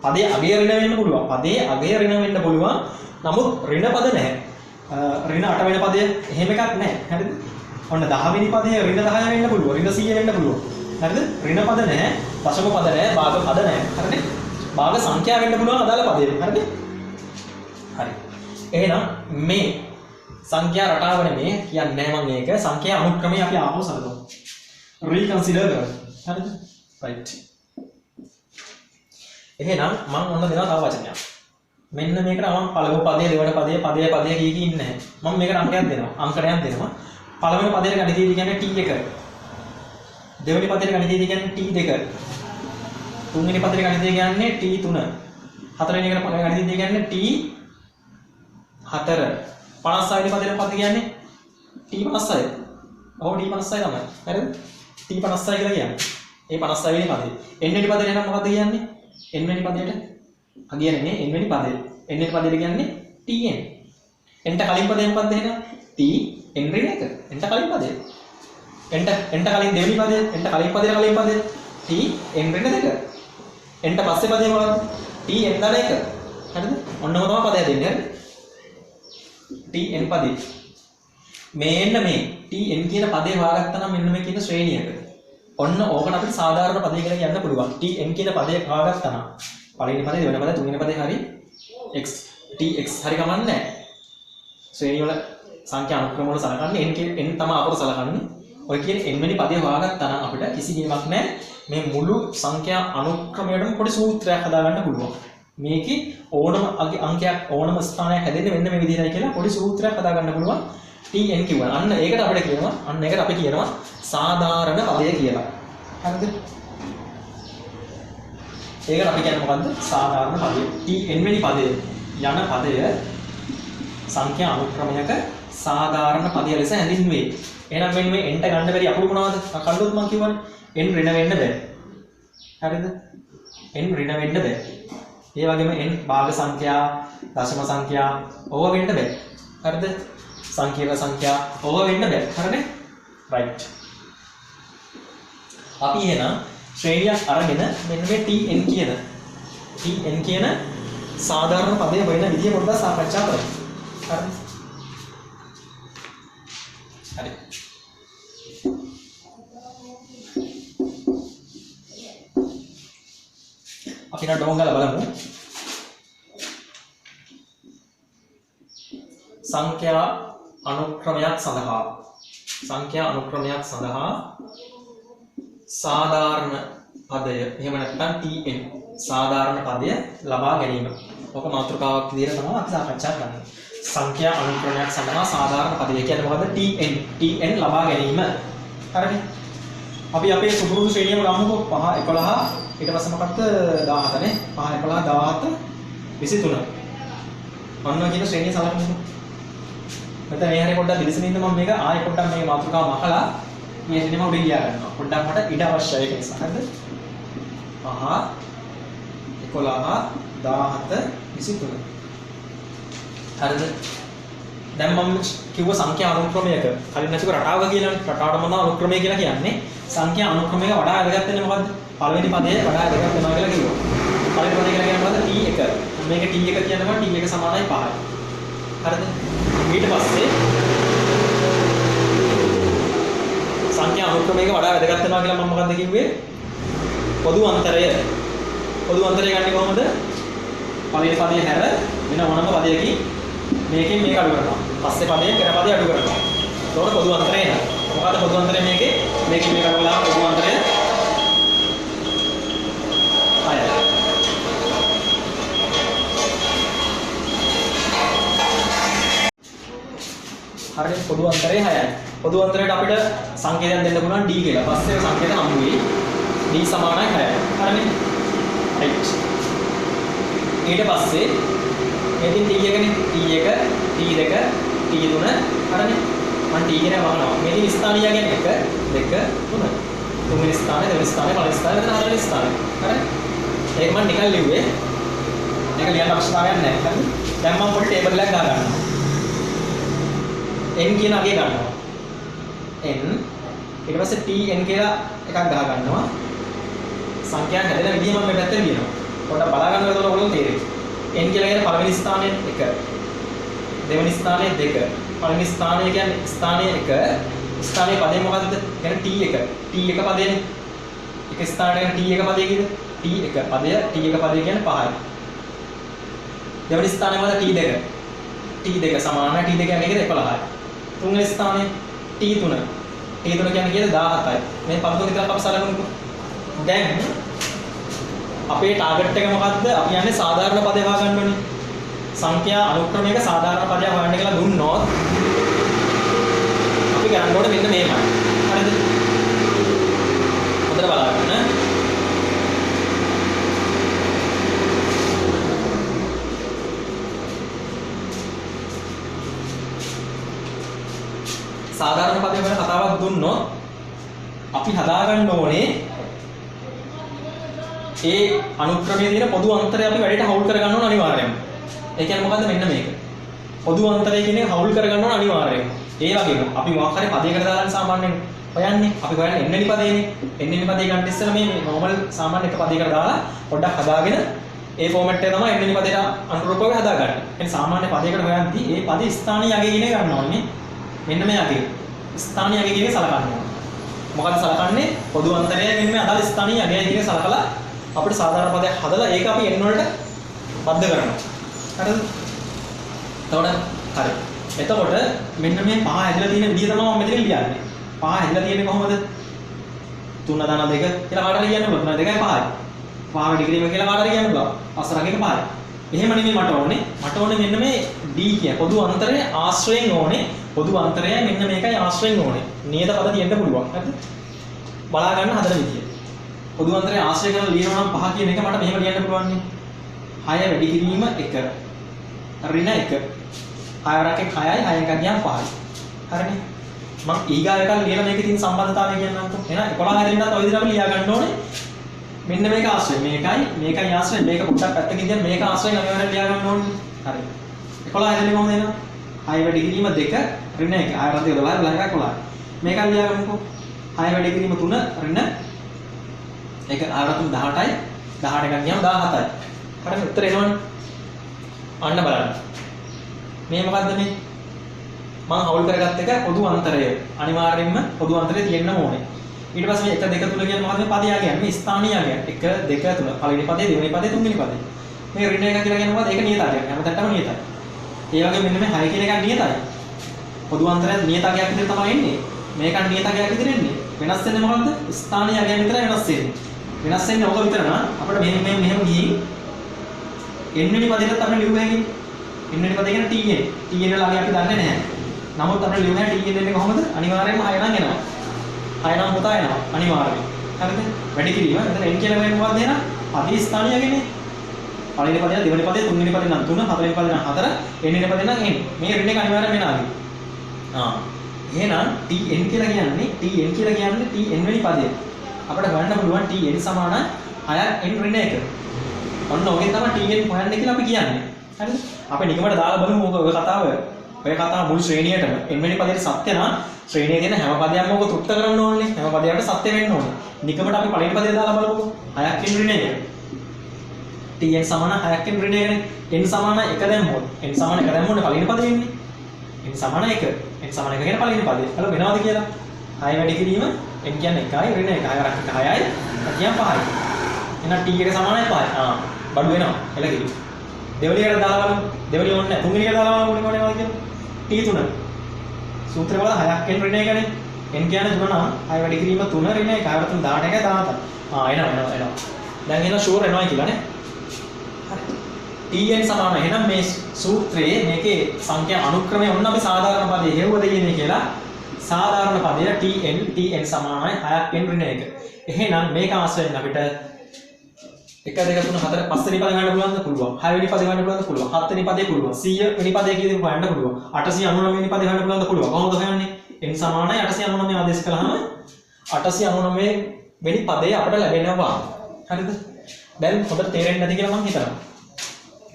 පදේ අගය ඍණ වෙන්න පුළුවන්. පදේ අගය ඍණ වෙන්න පුළුවන්. නමුත් ඍණ පද නැහැ. ඍණ 8 වෙනි පදය එහෙම එකක් නැහැ. හරිද? ඔන්න 10 වෙනි පදේ ඍණ 10 වෙන්න පුළුවන්. ඍණ 100 වෙන්න පුළුවන්. හරිද? ඍණ පද නැහැ, දශම පද නැහැ, භාග පද නැහැ. හරිද? භාග සංඛ්‍යා වෙන්න පුළුවන් අදාළ පදේ. හරිද? හරි. එහෙනම් මේ සංඛ්‍යා රටාව නෙමේ කියන්නේ මම මේක සංඛ්‍යා අනුක්‍රමය අපි ආපහු සලකමු. රීකන්සිඩර් කරමු. හරිද? රයිට්. එහෙනම් මම ඔන්න දෙනවා තව වචනයක්. මෙන්න මේකට මම පළමු පදයේ දෙවන පදයේ පදයේ කී ඉන්නේ නැහැ. මම මේකට අංකයක් දෙනවා. අංකණයක් දෙනවා. පළවෙනි පදයේ ගණිතයේදී කියන්නේ T1. දෙවෙනි පදයේ ගණිතයේදී කියන්නේ T2. තුන්වෙනි පදයේ ගණිතයේදී කියන්නේ T3. හතරවෙනි එකට ගණිතයේදී කියන්නේ T4 56 වෙනි පදේ පද කියන්නේ T56. ඔව් T56 තමයි. හරිද? T56 කියලා කියන්නේ. ඒ 56 වෙනි පදේ. n වෙනි පදේ නම් මොකද්ද කියන්නේ? n වෙනි පදේට අගය නෙමෙයි n වෙනි පදේ. n වෙනි පදේට කියන්නේ Tn. n ට කලින් පදේ මොකද්ද එහෙනම්? T n ඍණ 1. n ට කලින් පදේ. n ට කලින් දෙවෙනි පදේ. n ට කලින් පදේට කලින් පදේ. T n ඍණ 2. n ට පස්සේ පදේ මොකද්ද? T n ධන 1. හරිද? ඔන්නම තමයි පදය දෙන්නේ. හරිද? Tn පදේ. මේන්න මේ Tn කියන පදේ හොයාගත්තා නම් මෙන්න මේ කියන ශ්‍රේණියක. ඔන්න ඕකට අපිට සාධාරණ පදේ කියලා කියන්න පුළුවන්. Tn කියන පදේ හොයාගත්තා නම් පළවෙනි පදේ, දෙවෙනි පදේ, තුන්වෙනි පදේ හරි x tx හරි කමන්නේ නැහැ. ශ්‍රේණිය වල සංඛ්‍යා අනුක්‍රම වල සලකන්නේ n තමයි අපර සලකන්නේ. ඔය කියන්නේ n වෙනි පදේ හොයාගත්තා නම් අපිට කිසි ගේමක් නැහැ. මේ මුළු සංඛ්‍යා අනුක්‍රමයටම පොඩි සූත්‍රයක් හදාගන්න පුළුවන්. මේකේ ඕනම අංකයක් ඕනම ස්ථානයක් හැදෙන්නේ මෙන්න මේ විදිහටයි කියලා පොඩි සූත්‍රයක් හදාගන්න පුළුවන්. Tn කියනවා. අන්න ඒකට අපිට කියනවා. අන්න ඒකට අපි කියනවා සාධාරණ පදය කියලා. හරිද? ඒකට අපි කියන්නේ මොකද්ද? සාධාරණ පදය. Tn වෙනි පදය යන පදය සංඛ්‍යා අනුක්‍රමයක සාධාරණ පදය ලෙස හැඳින්වේ. එහෙනම් මෙන්න මේ n ට ගන්න බැරි අකුරු මොනවද? කල්ලොත් මම කියවනේ. n ඍණ වෙන්න බෑ. හරිද? n ඍණ වෙන්න බෑ. ඒ වගේම n භාග සංඛ්‍යා, දශම සංඛ්‍යා ඕවා වෙන්න බෑ. හරිද? සංකීර්ණ සංඛ්‍යා ඕවා වෙන්න බෑ. හරිනේ? රයිට්. අපි එහෙනම් ශ්‍රේණියක් අරගෙන මෙන්න මේ Tn කියන සාධාරණ පදයේ වෙන විදිය පොඩ්ඩක් සාකච්ඡා කරමු. හරිද? හරි. අපි නඩ ඩෝංගල බලමු. සංඛ්‍යා අනුක්‍රමයක් සඳහා සාධාරණ පදය එහෙම නැත්නම් Tn සාධාරණ පදය ලබා ගැනීම. ඔක මාතෘකාවක් විදිහට තමයි අපි සාකච්ඡා කරන්නේ. සංඛ්‍යා අනුක්‍රමයක් සඳහා සාධාරණ පදය කියන්නේ මොකද්ද? Tn ලබා ගැනීම. හරිද? අපි අපේ සුපුරුදු ශ්‍රේණියම ගමුකෝ 5 11 ඊට පස්සේ මොකක්ද 17 නේ 5 11 17 23. ඔන්න කියන ශ්‍රේණිය සලකමු. මෙතන මේ හැරේ පොඩ්ඩක් දිලිසෙන ඉන්න මම මේක ආයෙ පොඩ්ඩක් මේක මාතෘකාව මකලා මේ ශ්‍රේණියම උඩින් ගියා ගන්නවා. පොඩ්ඩක් මට ඉඩ අවශ්‍යයි ඒක නිසා. හරිද? 5 11 17 23. හරිද? දැන් මම කිව්ව සංඛ්‍යා අනුක්‍රමයක කලින් නැතිව රටාව කියලා රටාවට මොනවා අනුක්‍රමය කියලා කියන්නේ සංඛ්‍යා අනුක්‍රමයක වඩා වැදගත් වෙන්නේ මොකද්ද? පළවෙනි පදයේ වඩා වැදගත් වෙනවා කියලා කිව්වා. පළවෙනි පදේ කියලා කියන්නේ මොකද්ද? T1. මේක t1 කියනවා t1 සමානයි 5යි. හරිද? ඊට පස්සේ සංඛ්‍යා අනුක්‍රමයක වඩා වැදගත් වෙනවා කියලා මම මොකද්ද කිව්වේ? පොදු අන්තරය. පොදු අන්තරය ගන්නේ කොහොමද? පළවෙනි පදයේ හැර වෙන මොනම පදයකින් මේකෙන් මේක අඩු කරනවා. පස්සේ පදයේ පෙර පදයේ අඩු කරනවා. ඒකට පොදු අන්තරය එනවා. මොකද පොදු අන්තරය මේකෙන් මේක අඩු කළාම පොදු අන්තරය 6යි. හරියට පොදු අන්තරය 6යි. පොදු අන්තරයට අපිට සංකේතයක් දෙන්න පුළුවන් d කියලා. පස්සේ සංකේත හමු වෙයි. d සමානයි 6යි. හරිනේ? right. ඊට පස්සේ මේකෙන් t එකනේ t1 t2 t3 හරිනේ? මම t කියන වහනවා. මේකේ ස්ථානීය කියන්නේ 1 2 3. තුන්වෙනි ස්ථානේ දෙවෙනි ස්ථානේ පළවෙනි ස්ථානේ දෙන හතරවෙනි ස්ථානේ. හරිනේ? ඒක මම නිකන් ලිව්වේ. මේක ලියන්න අවශ්‍යතාවයක් නැහැ. හරිද? දැන් මම පොඩි ටේබල් එකක් ගා ගන්නවා. n කියන අගය ගන්නවා. n ඊට පස්සේ tn කියලා එකක් ගහ ගන්නවා. සංඛ්‍යාවක් හැදෙන විදිහ මම මේ පැත්තට ලියනවා. පොඩ්ඩක් බලා ගන්න ඕනේ ඔයගොල්ලෝ තේරෙයි. n කියලා කියන්නේ පළවෙනි ස්ථානයේ 1. දෙවෙනි ස්ථානයේ 2. පළවෙනි ස්ථානය කියන්නේ ස්ථානයේ 1. ස්ථානයේ පදේ මොකද්ද? කියන්නේ t1. t1 පදේනේ. එක ස්ථානයකට t1 පදේ කියන්නේ t1 පදය t1 පදේ කියන්නේ 5යි. දෙවෙනි ස්ථානයේ මොකද t2. t2 සමාන t2 කියන්නේ 11යි. තුන්වෙනි ස්ථානයේ t3. t3 කියන්නේ 17යි. මේ පද තුන විතරක් අපි සලකමුකෝ. දැන් අපේ ටාගට් එක මොකද්ද? අපි යන්නේ සාධාරණ පදේ හොයාගන්න ඕනේ. සංඛ්‍යා අනුක්‍රමයක සාධාරණ පදයක් හොයන්න කියලා දුන්නොත් අපි කරන්න ඕනේ මෙන්න මේමයි. හරිද? හොඳට බලන්න. සාධාරණ පදේ වල කතාවක් දුන්නොත් අපි හදාගන්න ඕනේ ඒ අනුක්‍රමයේ තියෙන පොදු අන්තරය අපි වැඩිට හවුල් කරගන්න ඕන අනිවාර්යයෙන්ම. ඒ කියන්නේ මොකද්ද මෙන්න මේක. පොදු අන්තරය කියන්නේ හවුල් කරගන්න ඕන අනිවාර්යයෙන්ම. ඒ වගේම අපි මොකක් හරි පදයකට දාලා සාමාන්‍යයෙන් හොයන්නේ. අපි හොයන්නේ එන්නෙනි පදේනේ. එන්නෙනි පදේ ගන්න ඉස්සෙල්ලා මේ නෝමල් සාමාන්‍ය එක පදයකට දාලා පොඩ්ඩක් හදාගෙන ඒ ෆෝමැට් එක තමයි එන්නෙනි පදේට අනුරූපව හදාගන්නේ. කියන්නේ සාමාන්‍ය පදයකට හොයද්දී ඒ පදේ ස්ථානීය අගය කියන එක ගන්න ඕනේ. මෙන්න මේ අගය. ස්ථානීය අගය කියන එක සලකන්න ඕනේ. මොකද සලකන්නේ පොදු අන්තරය මෙන්න මේ අදාළ ස්ථානීය අගය කියන එක සලකලා අපිට සාධාරණ පදයක් හදලා ඒක අපි n වලට බද්ධ කරනවා. හරිද? හරි. එතකොට මෙන්න මේ පහ හැදලා තියෙන විදිය තමයි මම මෙතන ලියන්නේ. පහ හැදලා තියෙන්නේ කොහොමද? 3 ධන 2 කියලා කාටද කියන්න පුළුවන්. 3 2යි 5යි. 5 වැඩි කිරීම කියලා කාටද කියන්න පුළුවන්. අසරක එක 5යි. එහෙම නෙමෙයි මට ඕනේ. මට ඕනේ මෙන්න මේ d කිය පොදු අන්තරය ආශ්‍රයෙන් ඕනේ. පොදු අන්තරය මෙන්න මේකයි ආශ්‍රයෙන් ඕනේ. නියත පද තියෙන්න පුළුවන්. හරිද? බලා ගන්න හදන විදිය. පොදු අන්තරය ආශ්‍රය කරලා ලියනවා නම් 5 කියන එක මට මෙහෙම ලියන්න පුළුවන් නේ. 6 වැඩි කිරීම 1 ඍණ 1 6 වරක් 6යි 6 එකක් ගියාම 5යි. හරිනේ. මම ඊගා එකක් ලියලා මේකේ තියෙන සම්බන්ධතාවය කියන්නම්කො. එහෙනම් 11 හැදෙන්නත් ඔය විදිහටම ලියා ගන්න ඕනේ. මෙන්න මේක ආශ්‍රය. මේකයි ආශ්‍රය. මේක පොඩ්ඩක් පැත්තකින් තියන්න මේක ආශ්‍රයෙන් අනිවාර්යෙන් ලියා ගන්න ඕනේ. හරි. 11 හැදෙන්නේ කොහොමද එහෙනම්? 6 වැඩි කිරීම 2 ඍණ 1 6 රත් 12 12 එකක් 11. මේක ලියා ගන්නකො. 6 වැඩි කිරීම 3 ඍණ ඒක ආරතුම් 18යි 18 එකක් ගියාම 17යි. හරිද? උත්තර එනවනේ. අන්න බලන්න. මේ මොකද්ද මේ? මම හවුල් කරගත්ත එක පොදු අන්තරය. අනිවාර්යයෙන්ම පොදු අන්තරය තියෙන්න ඕනේ. ඊට පස්සේ 1 2 3 කියන්නේ මොකද්ද මේ පදය කියන්නේ? ස්ථානීය කියන්නේ 1 2 3 පළවෙනි පදේ දෙවෙනි පදේ තුන්වෙනි පදේ. මේ ඍණ එක කියලා කියන්නේ මොකද්ද? ඒක නියතයක්. හැමතැනම නියතයි. ඒ වගේම මෙන්න මේ 6 කියන එකක් නියතයි. පොදු අන්තරය නියතකයක් විදිහට තමයි එන්නේ. මේක නියතකයක් විදිහට එන්නේ. වෙනස් වෙන්නේ මොකද්ද? ස්ථානීය අගය විතරයි වෙනස් වෙන්නේ. වෙනස් වෙන්නේ ඕක විතර නා අපිට මෙහෙම ගිහින් n වෙනි පදේට අපිට ලියුම හැකියි. n වෙනි පදේ කියන්නේ tn. tn වල අගය අපි දන්නේ නැහැ. නමුත් අපිට ලියුම හැකියි tn එන්නේ කොහොමද? අනිවාර්යයෙන්ම 6 නම් එනවා. 6 නම් පුතා එනවා. අනිවාර්යයෙන්. හරිද? වැඩි කිරීම. එතන n කියලා වෙන්නේ මොකක්ද එහෙනම්? පදේ ස්ථානීය අගයනේ. පළවෙනි පදේ දෙවෙනි පදේ තුන්වෙනි පදේ නම් 3 හතරවෙනි පදේ නම් 4 n වෙනි පදේ නම් n. මේ ඍණ එක අනිවාර්යයෙන්ම එනවා. එහෙනම් tn කියලා කියන්නේ tn වෙනි පදේ. අපිට ගන්න පුළුවන් tn සමාන 6n ඍණ 1. ඔන්න ඔගේ තමයි tn හොයන්න කියලා අපි කියන්නේ. හරිද? අපි නිකමට දාලා බලමු ඔය කතාව. ඔය කතාව මුළු ශ්‍රේණියටම n වෙනි පදේට සත්‍ය නම් ශ්‍රේණියේ තියෙන හැම පදයක්ම ඔක තෘප්ත කරන්න ඕනේ. හැම පදයකට සත්‍ය වෙන්න ඕනේ. නිකමට අපි පළවෙනි පදේ දාලා බලමුකෝ. 6ක් ඍණ 1. tn සමාන 6ක් වෙන ඍණ එකනේ. n සමාන 1 දැම්මොත් n සමාන 1 දැම්මොත් පළවෙනි පදේ එන්නේ. n සමාන 1. n සමාන 1 කියන්නේ පළවෙනි පදේ. හලෝ වෙනවද කියලා? 6 වැඩි කිරීම n කියන්නේ 1යි ඍණ 1. 6 වරක් 6යි. කියන්නේ 5යි. එහෙනම් t එක සමානයි 5යි. බඩු වෙනවා. එළකිරි. දෙවෙනියට දාලා බලමු. දෙවෙනි ඕනේ නැහැ. තුන්වෙනියට දාලා බලමු මොනවද කියලා. t3. සූත්‍රය වල 6ක් වෙන ඍණ එකනේ. n කියන්නේ 3 නම් 6 වැඩි කිරීම 3 ඍණ 1. 6 3 18 17. එනවා. දැන් එනවා ෂුවර් එනවා කියලා නේ. hri. tn සමාන එහෙනම් මේ සූත්‍රයේ මේකේ සංඛ්‍යා අනුක්‍රමය ඔන්න අපි සාධාරණ පදේ හේවද කියන්නේ කියලා. සාධාරණ පදේ tn සමානයි 6ක් වෙන ඍණ 1. එහෙනම් මේක ආශ්‍රයෙන් අපිට 1 2 3 4 5 වෙනි පදේ ගන්න පුළුවන්ද? පුළුවන්. 6 වෙනි පදේ ගන්න පුළුවන්ද? පුළුවන්. 7 වෙනි පදේ පුළුවන්. 100 වෙනි පදේ කීයද හොයන්න පුළුවන්. 899 වෙනි පදේ ගන්න පුළුවන්ද? පුළුවන්. කොහොමද හොයන්නේ? n සමානයි 899 ආදේශ කළාම 899 වෙනි පදේ අපිට ලැබෙනවා. හරිද? දැන් හොඳට තේරෙන්නේ නැති කියලා මම හිතනවා.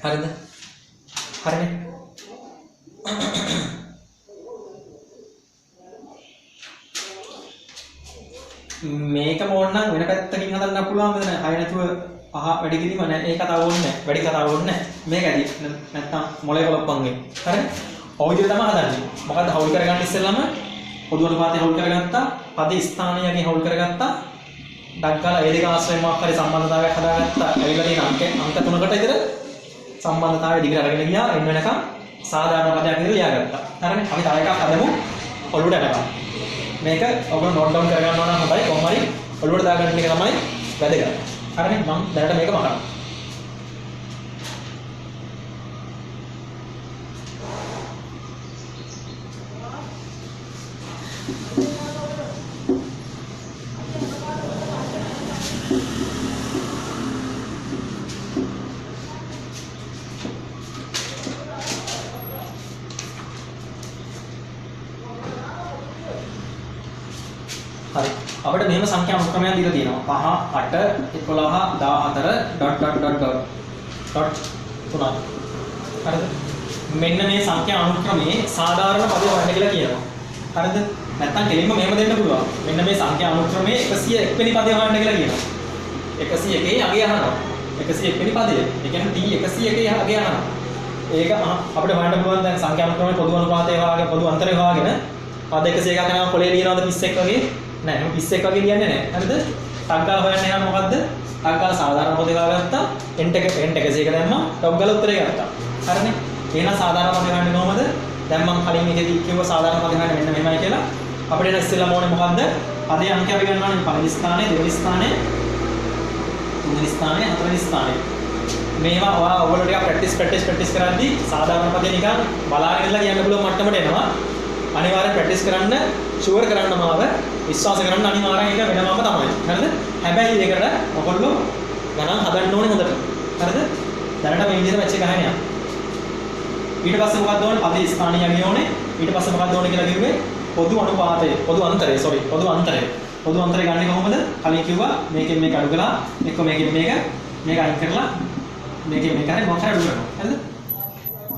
හරිද? හරිනේ. මේක ඕනනම් වෙන පැත්තකින් හදන්න පුළුවන් මෙතන 6 නැතුව 5 වැඩි කිරීම නෑ. ඒක කතාව ඕනේ නෑ. වැඩි කතාව ඕනේ නෑ. මේක ඇති. නැත්තම් මොලේ කොලප්පන් වෙයි. හරි? ඔය විදිහට තමයි හදන්නේ. මොකද්ද හවුල් කරගන්න ඉස්සෙල්ලාම පොදු අනුපාතය හවුල් කරගත්තා. පද ස්ථානයගේ හවුල් කරගත්තා. ඩග්ගාලා ඒ දෙක ආශ්‍රයෙන් මොකක් හරි සම්බන්ධතාවයක් හදාගත්තා. ඇවිල්ලා තියෙන අංක 3කට විතර සම්බන්ධතාවය දිගට අරගෙන ගියා. එන්න වෙනකම් සාධාරණ පදයක් විතර ලියාගත්තා. හරිනේ? අපි තව එකක් හදමු. ඔළුවට යනකම්. මේක ඔයගොල්ලෝ නෝට් ඩවුන් කරගන්න ඕන නම් හොඳයි. කොහොම හරි ඔළුවට දාගන්න එක තමයි වැදගත්. හරිනේ? මම දැනට මේක මකනවා. හරි. අපිට මෙහෙම සංඛ්‍යා අනුක්‍රමයක් දීලා තියෙනවා. 5 8 11 14 3. හරිද? මෙන්න මේ සංඛ්‍යා අනුක්‍රමයේ සාධාරණ පද හොයන්න කියලා කියනවා. හරිද? නැත්තම් කෙලින්ම මෙහෙම දෙන්න පුළුවන්. මෙන්න මේ සංඛ්‍යා අනුක්‍රමයේ 101 වෙනි පදේ හොයන්න කියලා කියනවා. 101 අගය අහනවා. 101 වෙනි පදය. ඒ කියන්නේ t 101 අගය අහනවා. ඒක අපිට හොයන්න පුළුවන් දැන් සංඛ්‍යා අනුක්‍රමයේ පොදු අනුපාතය හොයාගෙන පොදු අන්තරය හොයාගෙන පද 101 කරනවා කොලේ ලියනවාද 31 වගේ? නෑ මම 21 වගේ ලියන්නේ නෑ. හරිද? ටක් ගාලා හොයන්න යනවා මොකද්ද? ටක් ගාලා සාධාරණ පදේ ගාගත්තා. n එක 100 දැම්මා. ටොක් ගාලා උත්තරේ ගත්තා. හරිනේ? එහෙනම් සාධාරණ පදේ ගන්න කොහමද? දැන් මම කලින් එකේදී කිව්ව සාධාරණ පදේ ගන්න මෙන්න මෙහෙමයි කියලා. අපිට දැන් ඉස්සෙල්ලාම ඕනේ මොකද්ද? පදේ අංකය අපි ගන්නවානේ පළවෙනි ස්ථානයේ, දෙවෙනි ස්ථානයේ, තුන්වෙනි ස්ථානයේ, හතරවෙනි ස්ථානයේ. මේවා ඔයාලා ටිකක් ප්‍රැක්ටිස් කරද්දී සාධාරණ පදේ නිකන් බලාගෙන ඉඳලා කියන්න පුළුවන් මට්ටමට එනවා. අනිවාර්යෙන් ප්‍රැක්ටිස් කරන්න, ෂුවර් කරන්න මාව විශ්වාස කරන්න අනිවාර්යෙන් ඒක වෙනවම තමයි. හරිද? හැබැයි ඒකට ඔයගොල්ලෝ ගණන් හදන්න ඕනේ හොඳට. හරිද? දැනට මේ විදිහට මැච් එක ගහගෙන යන්න. ඊට පස්සේ මොකක්ද ඕනේ? පදේ ස්ථානීය යන්නේ ඕනේ. ඊට පස්සේ මොකක්ද ඕනේ කියලා කිව්වේ? පොදු අනුපාතය, පොදු අන්තරය ගන්නේ කොහොමද? කලින් කිව්වා මේකෙන් මේක අඩු කළා, එක්ක මේකෙන් මේක අයින් කරලා මේකෙන් මේක හරි මොකක් හරි අඩු කරනවා. හරිද?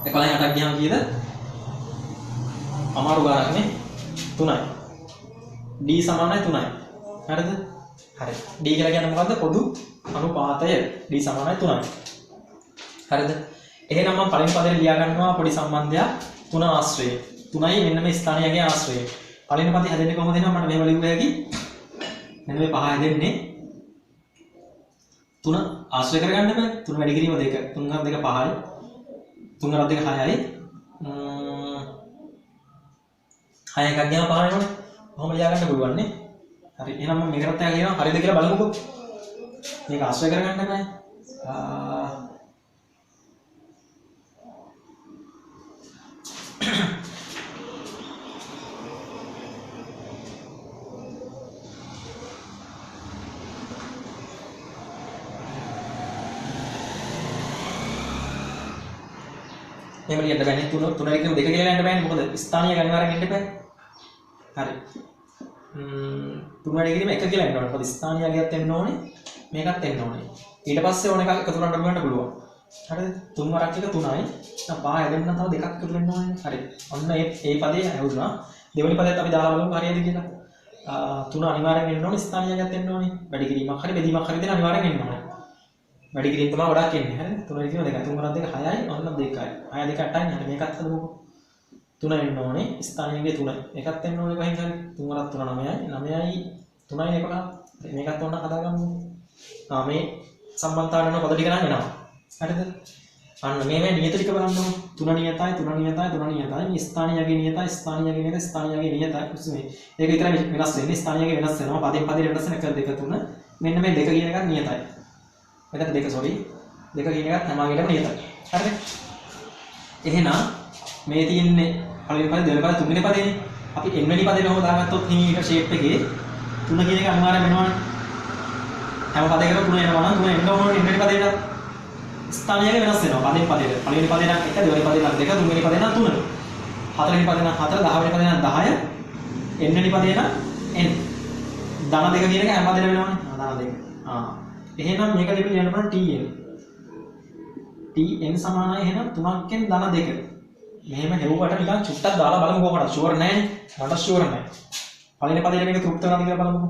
11න් 8ක් ගියාම කීයද? අමාරු ගානක් නේ 3යි. d සමානයි 3යි. හරිද? හරි. d කියලා කියන්නේ මොකද්ද? පොදු අනුපාතය. d සමානයි 3යි. හරිද? එහෙනම් මම පළවෙනි පදේ ලියා ගන්නවා පොඩි සම්බන්ධයක් 3 ආශ්‍රය. 3යි මෙන්න මේ ස්ථානයගේ ආශ්‍රය. පළවෙනි පදේ හැදෙන්නේ කොහොමද එනවා මට මෙහෙම ලියුව හැකි. මෙන්න මේ 5 හැදෙන්නේ 3 ආශ්‍රය කරගන්න බෑ. 3 වැඩි කිරීම 2. 3 2 5යි. 3 2 6යි. 6 එකක් ගියාම 5 වෙනවනේ. කොහොම ලියා ගන්න පුළුවන් නේ? හරි. එහෙනම් මම මේකටත් කියනවා හරිද කියලා බලමුකෝ. මේක ආශ්‍රය කරගන්න බෑ. එහෙම ලියන්න බෑනේ 3 එකම 2 කියලා ලියන්න බෑනේ මොකද ස්ථානීය අනිවාර්යෙන් එන්න බෑ. හරි. 3 වැඩි කිරීම 1 කියලා එන්න ඕනේ. මොකද ස්ථානීය ගියත් එන්න ඕනේ. මේකත් එන්න ඕනේ. ඊට පස්සේ ඕන එකක් එකතු කරන්න ගන්න පුළුවන්. හරිද? 3 වරක් එක 3යි. දැන් 5 හැදෙන්න තව දෙකක් එකතු වෙන්න ඕනේ. හරි. ඔන්න මේ පදේ හැවුණා. දෙවෙනි පදයට අපි දාලා බලමු හරියද කියලා. 3 අනිවාර්යෙන් එන්න ඕනේ ස්ථානීය ගියත් එන්න ඕනේ. වැඩි කිරීමක් හරි බෙදීමක් හරි දෙන අනිවාර්යෙන් එන්න ඕනේ. වැඩි කිරීම තමයි ගොඩක් එන්නේ. හරිද? 3 කියන 2යි. 3 කරන් 2 6යි. ඔන්න 2යි. 6 2 8යි. හරි මේකත් හදමුකෝ. 3 එන්න ඕනේ. ස්ථානීයගේ 3යි. එකත් එන්න ඕනේ කොහෙන් හරි. 3 කරත් 3 9යි. 9යි 3යි 11. මේකත් ඕන හදාගමු. මේ සම්බන්ධතාවය වෙන පද ටික නම් එනවා. හරිද? අන්න මේ නියත ටික බලන්නකො. 3 නියතයි 3 නියතයි 3 නියතයි. මේ ස්ථානීයගේ නියතයි ස්ථානීයගේ නියතයි ස්ථානීයගේ නියතයි. උස්මේ. ඒක විතරයි වෙනස් වෙන්නේ. ස්ථානීයගේ වෙනස් වෙනවා. පදෙන් පදෙට වෙනස් වෙන 1 2 3. මෙන්න මේ 2 කියන එකත් නියතයි. මෙතන 2 sorry. 2 කියන එකත් හැමගේටම නියතයි. හරිද? එහෙනම් මේ තියෙන්නේ පළවෙනි පදේ දෙවෙනි පදේ තුන්වෙනි පදේනේ. අපි n වෙනි පදේ කොහොමද දාගත්තොත් හිමීටර් ෂේප් එකේ 3 කියන එක අනිවාර්යයෙන් වෙනවනේ. හැම පදයකටම 3 එනවා නම් 3 එන්න ඕනේ n වෙනි පදේට. ස්ථානීයක වෙනස් වෙනවා. පදෙන් පදේට. පළවෙනි පදේ නම් 1, දෙවෙනි පදේ නම් 2, තුන්වෙනි පදේ නම් 3. හතරවෙනි පදේ නම් 4, 10වෙනි පදේ නම් 10, n වෙනි පදේ නම් n. ධන 2 කියන එක හැම පදේටම වෙනවනේ. ධන 2. එහෙනම් මේක දෙක ලියන්න පුළුවන් tn. tn සමානයි එහෙනම් 3ක්ෙන් ධන 2. මෙහෙම හෙව්වට නිකන් චුට්ටක් දාලා බලමු කොහොමද? ෂුවර් නැහැ නේ. මට ෂුවර් නැහැ. පළවෙනි පදේට මේක තෘප්ත වෙනවද කියලා බලමු.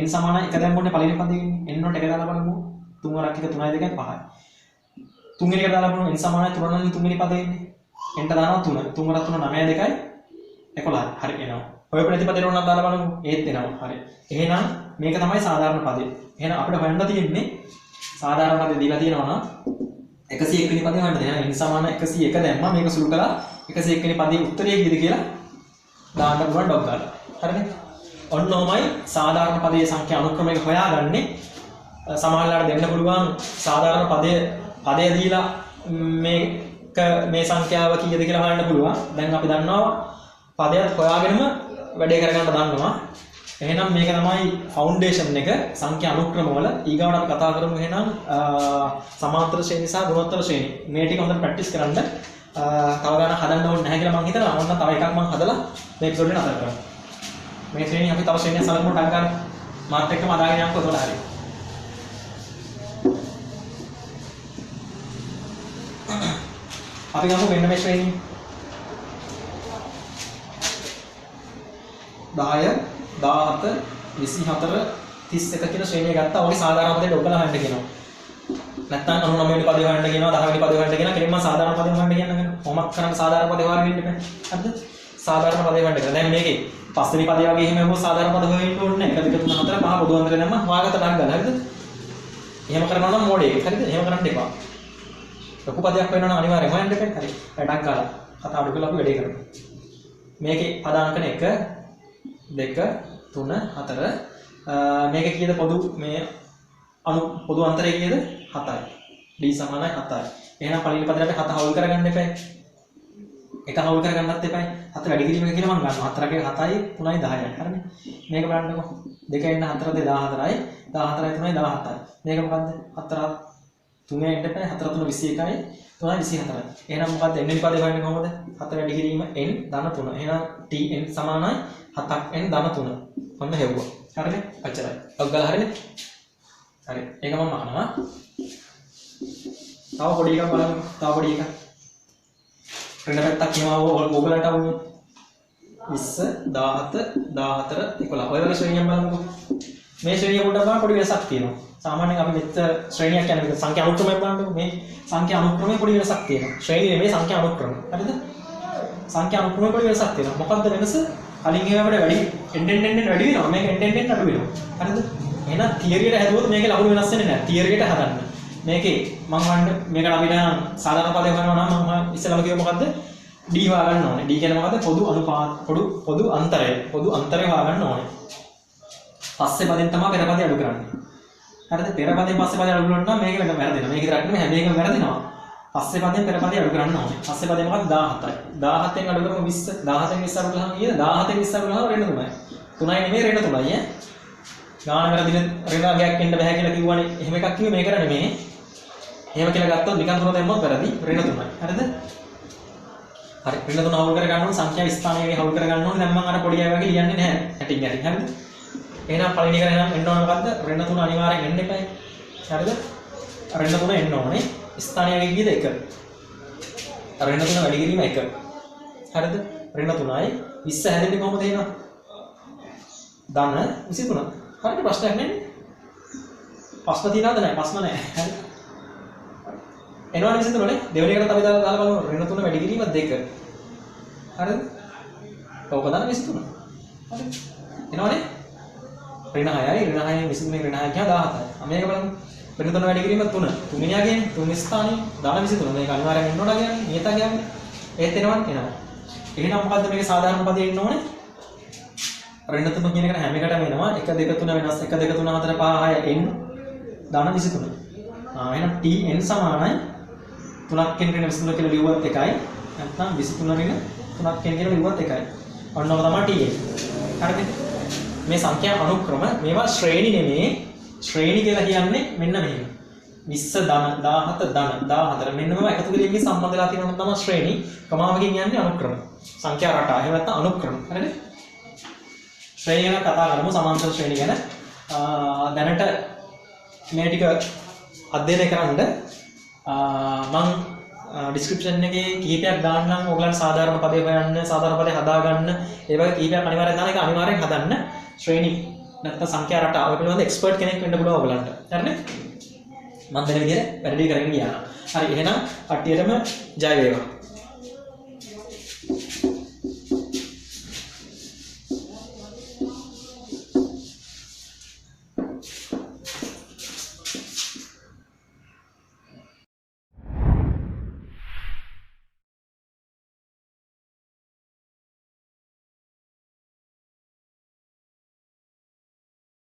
n සමානයි 1 දැම්මොනේ පළවෙනි පදේ n වලට 1 දාලා බලමු. 3 වරක් 1 3යි 2යි 5යි. තුන්වෙනි එකට දාලා බලමු n සමානයි 3 නම් තුන්වෙනි පදේ ඉන්නේ. n ට දානවා 3. 3 වරක් 3 9යි 2යි 11යි. හරි එනවා. ඔය ප්‍රති පදේ උනක් දාලා බලමු. ඒත් එනවා. හරි. එහෙනම් මේක තමයි සාධාරණ පදේ. එහෙනම් අපිට හොයන්න තියෙන්නේ සාධාරණ පදේ දීලා තියෙනවා නම් 101 වෙනි පදේ හොයන්න දෙනවා. n සමාන 101 දැම්මා මේක සුළු කළා 101 වෙනි පදේ උත්තරය කීයද කියලා දාන්න පුළුවන් ඩොට් දාලා. හරිද? ඔන්න ඔහමයි සාධාරණ පදයේ සංඛ්‍යා අනුක්‍රමයක හොයාගන්නේ. සමහරවිට දෙන්න පුළුවන් සාධාරණ පදය දීලා මේක මේ සංඛ්‍යාව කීයද කියලා හොයන්න පුළුවන්. දැන් අපි දන්නවා පදයක් හොයාගෙනම වැඩේ කරගන්න දන්නවා. එහෙනම් මේක තමයි ෆවුන්ඩේෂන් එක සංඛ්‍යා අනුක්‍රම වල. ඊගාවට අපි කතා කරමු එහෙනම් සමාන්තර ශ්‍රේණි සහ ගුණෝත්තර ශ්‍රේණි. මේ ටික හොඳට ප්‍රැක්ටිස් කරන්න. තව ගානක් හදන්න ඕනේ නැහැ කියලා මම හිතනවා. ඔන්න තව එකක් මම හදලා මේ එපිසෝඩ් එක නතර කරනවා. මේ ශ්‍රේණිය අපි තව ශ්‍රේණියක් සලකමු ටක් ගන්න. මාත් එක්කම අදාගෙන යන්නකො එතකොට හරියි. අපි ගමු මෙන්න මේ ශ්‍රේණිය 10 17 24 31 කියන ශ්‍රේණිය ගත්තා. ඔගේ සාධාරණ පදේ ඩොග්ගලා හොයන්න කියනවා. නැත්නම් 99 වෙනි පදේ හොයන්න කියනවා 10 වෙනි පදේ හොයන්න කියනවා. කෙලින්ම සාධාරණ පදේ හොයන්න කියනවා. කොහොමද කරන්නේ සාධාරණ පදේ හොයන්න ඉන්න බෑ. හරිද? සාධාරණ පදේ හොයන්න කියලා. දැන් මේකේ පස්වෙනි පදේ වගේ එහෙම හොය සාධාරණ පද හොයන්න ඕනේ නැහැ. 1 2 3 4 5 පොදු අන්තර දැම්ම හොයාගත්ත ඩක් ගන්න. හරිද? එහෙම කරනවා නම් මොඩේ. හරිද? එහෙම කරන්න එපා. ලොකු පදයක් වෙනවා නම් අනිවාර්යයෙන් හොයන්න එපා. හරි. වැඩක් ගාලා කතා අඩු කරලා අපි වැඩේ කරමු. මේකේ පද අංකන 1 2 3 4 මේක කීයද පොදු මේ පොදු අන්තරය කීයද 7යි. d සමානයි 7යි. එහෙනම් පළවෙනි පදයට අපි 7 හවුල් කරගන්න එපා. එක හවුල් කරගන්නත් එපා. 7 වැඩි කිරීම එක කියලා මම ගන්නවා. 4ගේ 7යි 3යි 10යි. හරිනේ. මේක බලන්නකො. 2 ෙන් 4 14යි 14යි 3යි 17යි. මේක මොකද්ද? 4 3 එන්න එපා. 4 3 21යි 3යි 24යි. එහෙනම් මොකද්ද n වෙනි පදේ හොයන්නේ කොහොමද? 7 වැඩි කිරීම n ධන 3. එහෙනම් tn සමානයි 7n ධන 3. ඔන්න හෙව්වා. හරිනේ? අච්චරයි. ඔග්ගලා හරිනේ? හරි. ඒක මම අහනවා. තව පොඩි එකක් බලමු. තව පොඩි එකක්. වෙන පැත්තක් කියනවා ඕගලන්ට වුණු 20 17 14 11. ඔය වගේ ශ්‍රේණියක් බලමුකෝ. මේ ශ්‍රේණිය පොඩ්ඩක් බලන්න පොඩි වෙනසක් තියෙනවා. සාමාන්‍යයෙන් අපි මෙච්චර ශ්‍රේණියක් කියන්නේ මේක සංඛ්‍යා අනුක්‍රමයක් බලන්නකො. මේ සංඛ්‍යා අනුක්‍රමයේ පොඩි වෙනසක් තියෙනවා. ශ්‍රේණිය නෙමෙයි සංඛ්‍යා අනුක්‍රම. හරිද? සංඛ්‍යා අනුක්‍රමයේ පොඩි වෙනසක් තියෙනවා. මොකක්ද වෙනස? කලින් ඒවාට වැඩි එන්න වැඩි වෙනවා. මේක එන්න අඩු වෙනවා. හරිද? එහෙනම් තියරියට හැදුවොත් මේකේ ලකුණු වෙනස් වෙන්නේ නැහැ. තියරියට හදන්න. මේකේ මම වන්න මේකට අපිට සාධාරණ පදයක් හොයනවා නම් මම ඉස්සෙල්ලාම කිව්ව මොකද්ද? d හොයාගන්න ඕනේ. d කියන්නේ මොකද්ද? පොදු අනුපාත පොදු අන්තරය. පොදු අන්තරය හොයාගන්න ඕනේ. පස්සේ පදෙන් තමයි පෙර පදේ අඩු කරන්නේ. හරිද? පෙර පදෙන් පස්සේ පදේ අඩු කරනවා නම් මේක වෙන වැරදෙනවා. මේක විතරක් නෙමෙයි හැම එකම වැරදෙනවා. පස්සේ පදෙන් පෙර පදේ අඩු කරන්න ඕනේ. පස්සේ පදේ මොකක්ද? 17යි. 17ෙන් අඩු කරමු 20. 17ෙන් 20 අඩු කළාම කීයද? 17ෙන් 20 අඩු කළාම ඍණ 3යි. 3යි නෙමෙයි ඍණ 3යි ඈ. ගාන වැරදින ඍණ අගයක් එන්න බෑ කියලා කිව්වනේ. එහෙම එකක් කිව්වේ මේකට නෙමෙයි. එහෙම කියලා ගත්තොත් නිකන් 3 දැම්මොත් වැරදි. ඍණ 3යි. හරිද? හරි. ඍණ 3 හවුල් කර ගන්න ඕනේ. සංඛ්‍යා ස්ථානයේ හවුල් කර ගන්න ඕනේ. දැන් මම අර පොඩි අය වගේ ලියන්නේ නැහැ. හැටින් හරි. හරිද? එහෙනම් පළවෙනි එක එහෙනම් එන්න ඕන මොකද්ද? ඍණ 3 අනිවාර්යෙන් එන්න එපායි. හරිද? ඍණ 3 එන්න ඕනේ. ස්ථානයේ කීයද 1. ඍණ 3 වැඩි කිරීම 1. හරිද? ඍණ 3යි 20 හැදෙන්නේ කොහොමද එහෙනම්? ධන 23. හරිද? ප්‍රශ්නයක් නැහැ. ප්‍රශ්න තියනවද නැහැ? ප්‍රශ්න නැහැ. හරි. එනවනේ 23 නේ. දෙවෙනි එකට අපි දාලා බලමු ඍණ 3 වැඩි කිරීම 2. හරිද? ඔක දාන 23. හරිද? එනවනේ. ඍණ 6යි ඍණ 6යි 23 ඍණ 6 කියනවා 17යි. මේක බලමු. ඍණ 3 වැඩි කිරීම 3. තුන්වෙනියාගේ තුන් ස්ථානයේ දාන 23. මේක අනිවාර්යෙන් එන්න ඕන කියන්නේ. නියතා කියන්නේ. ඒත් එනවා. එහෙනම් මොකද්ද මේකේ සාධාරණ පදේ ඉන්න ඕනේ? ඍණ 3 කියන එක හැම එකටම එනවා 1 2 3 වෙනස් 1 2 3 4 5 6 n දාන 23. එහෙනම් tn සමානයි 3ක් n ඍණ 23 කියලා ලියුවත් එකයි නැත්නම් 23 ඍණ 3ක් n කියලා ලියුවත් එකයි. ඔන්න ඔක තමයි tn. හරිද? මේ සංඛ්‍යා අනුක්‍රම මේවා ශ්‍රේණි නෙමේ. ශ්‍රේණි කියලා කියන්නේ මෙන්න මෙහෙම. 20 ධන 17 ධන 14 මෙන්න මේවා එකතු කිරීමේ සම්බන්ධලා තියෙනවා තමයි ශ්‍රේණි. කමාවකින් යන්නේ අනුක්‍රම. සංඛ්‍යා රටා. එහෙම නැත්නම් අනුක්‍රම. හරිද? ශ්‍රේණි ගැන කතා කරමු සමාන්තර ශ්‍රේණි ගැන. දැනට මේ ටික අධ්‍යයනය කරන්න මම ඩිස්ක්‍රිප්ෂන් එකේ කීපයක් දාන්නම්. ඔයගලන්ට සාධාරණ පදේ හොයන්න, සාධාරණ පදේ හදාගන්න. ඒ වගේ කීපයක් අනිවාර්යෙන් දාන එක අනිවාර්යෙන් හදන්න. ශ්‍රේණි නැත්නම් සංඛ්‍යා රටා ඔය පිළිබඳ එක්ස්පර්ට් කෙනෙක් වෙන්න පුළුවන් ඔයගලන්ට. හරිනේ? මම දැන් විදිහට වැඩි කරගෙන ගියා. හරි එහෙනම් කට්ටියටම ජය වේවා.